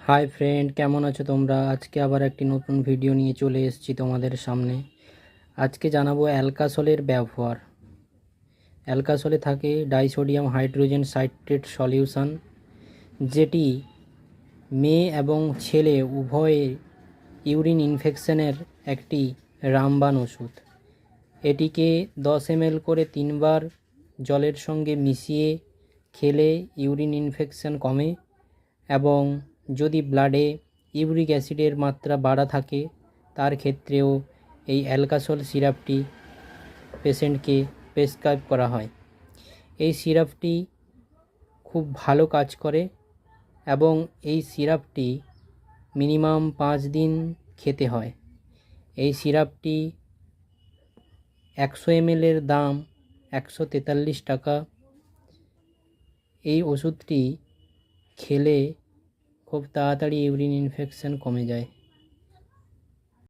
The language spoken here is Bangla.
হাই ফ্রেন্ড, কেমন আছো তোমরা? আজকে আবার একটি নতুন ভিডিও নিয়ে চলে এসেছি তোমাদের সামনে। আজকে জানাবো অ্যালকাসলের ব্যবহার। অ্যালকাসলে থাকে ডাইসোডিয়াম হাইড্রোজেন সাইট্রেট সলিউশন, যেটি মেয়ে এবং ছেলে উভয়ে ইউরিন ইনফেকশনের একটি রামবাণ ওষুধ। এটিকে 10 ml করে 3 বার জলের সঙ্গে মিশিয়ে খেলে ইউরিন ইনফেকশন কমে, এবং যদি ব্লাডে ইউরিক অ্যাসিডের মাত্রা বাড়া থাকে তার ক্ষেত্রেও এই অ্যালকাসল সিরাপটি পেশেন্টকে প্রেসক্রাইব করা হয়। এই সিরাপটি খুব ভালো কাজ করে এবং এই সিরাপটি মিনিমাম 5 দিন খেতে হয়। এই সিরাপটি 100 ml এর দাম 143 টাকা। এই ওষুধটি খেলে খুব তাড়াতাড়ি ইউরিন ইনফেকশন কমে যায়।